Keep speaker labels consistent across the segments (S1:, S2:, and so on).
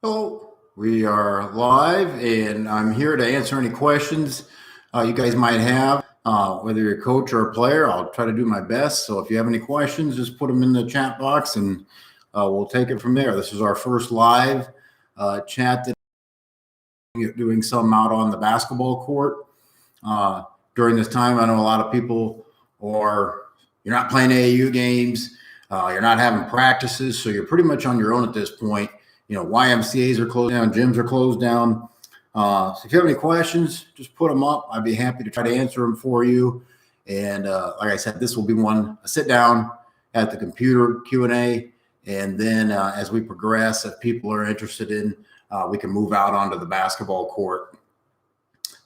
S1: Hello, we are live and I'm here to answer any questions you guys might have. Whether you're a coach or a player, I'll try to do my best. So if you have any questions, just put them in the chat box and we'll take it from there. This is our first live chat that we're doing some out on the basketball court. During this time, I know a lot of people you're not playing AAU games, you're not having practices, so you're pretty much on your own at this point. YMCAs are closed down, gyms are closed down. So if you have any questions, just put them up. I'd be happy to try to answer them for you. And like I said, this will be a sit down at the computer Q&A. And then as we progress, if people are interested in, we can move out onto the basketball court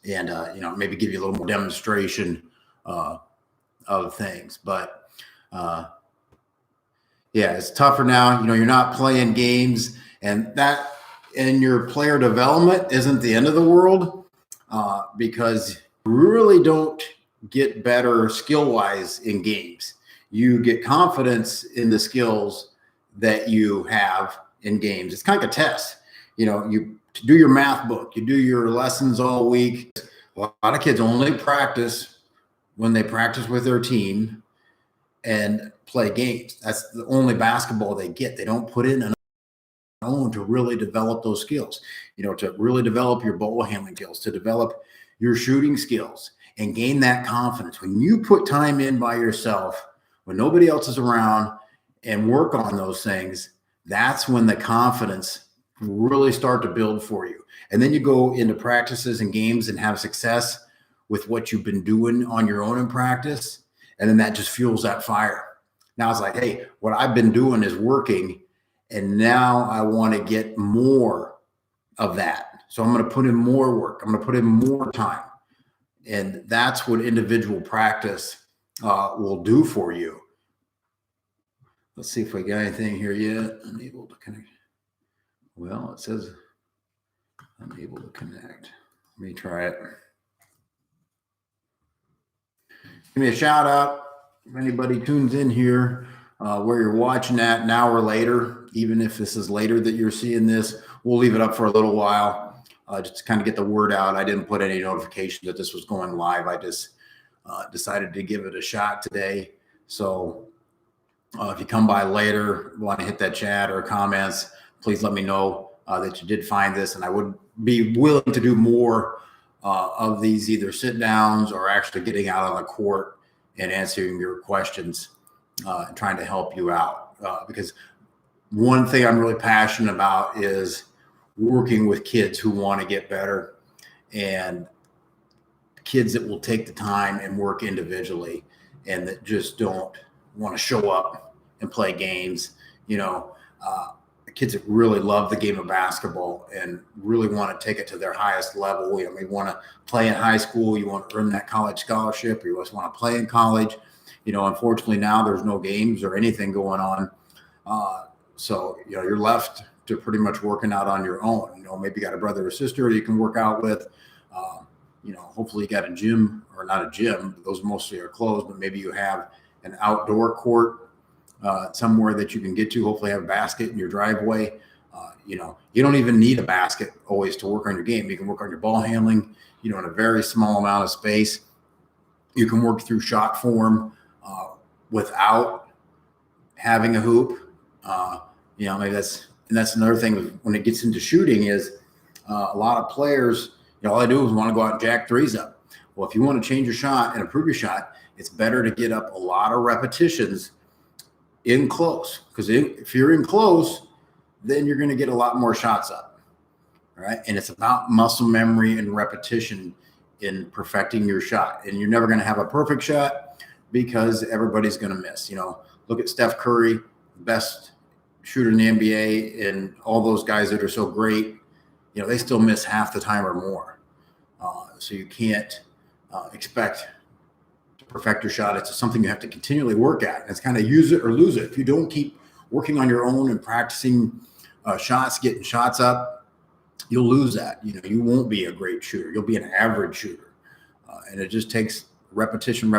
S1: and, maybe give you a little more demonstration of things. But yeah, it's tougher now. You're not playing games. And that in your player development isn't the end of the world because you really don't get better skill-wise in games. You get confidence in the skills that you have in games. It's kind of a test. You do your math book, you do your lessons all week. A lot of kids only practice when they practice with their team and play games. That's the only basketball they get. They don't put in own to really develop those skills, to really develop your ball handling skills, to develop your shooting skills and gain that confidence. When you put time in by yourself, when nobody else is around and work on those things, that's when the confidence really start to build for you. And then you go into practices and games and have success with what you've been doing on your own in practice. And then that just fuels that fire. Now it's like, hey, what I've been doing is working. And now I want to get more of that. So I'm going to put in more work. I'm going to put in more time. And that's what individual practice will do for you. Let's see if we got anything here yet. Unable to connect. Well, it says unable to connect. Let me try it. Give me a shout out if anybody tunes in here. Where you're watching that now or later, even if this is later that you're seeing this, we'll leave it up for a little while just to kind of get the word out. I didn't put any notification that this was going live. I just decided to give it a shot today. So if you come by later, want to hit that chat or comments, please let me know that you did find this. And I would be willing to do more of these, either sit downs or actually getting out on the court and answering your questions. And trying to help you out because one thing I'm really passionate about is working with kids who want to get better and kids that will take the time and work individually and that just don't want to show up and play games. Kids that really love the game of basketball and really want to take it to their highest level. You want to play in high school, you want to earn that college scholarship, or you just want to play in college. Unfortunately now there's no games or anything going on. So, you're left to pretty much working out on your own. Maybe you got a brother or sister you can work out with. Hopefully you got a gym, or not a gym. Those mostly are closed, but maybe you have an outdoor court somewhere that you can get to. Hopefully have a basket in your driveway. You don't even need a basket always to work on your game. You can work on your ball handling, in a very small amount of space. You can work through shot form without having a hoop. Maybe that's another thing when it gets into shooting is a lot of players, all they do is want to go out and jack threes up. Well, if you want to change your shot and improve your shot, it's better to get up a lot of repetitions in close, because if you're in close, then you're going to get a lot more shots up. All right. And it's about muscle memory and repetition in perfecting your shot. And you're never going to have a perfect shot because everybody's going to miss. Look at Steph Curry, best shooter in the NBA, and all those guys that are so great, they still miss half the time or more. So you can't expect to perfect your shot. It's something you have to continually work at. It's kind of use it or lose it. If you don't keep working on your own and practicing shots, getting shots up, you'll lose that. You won't be a great shooter. You'll be an average shooter. And it just takes repetition.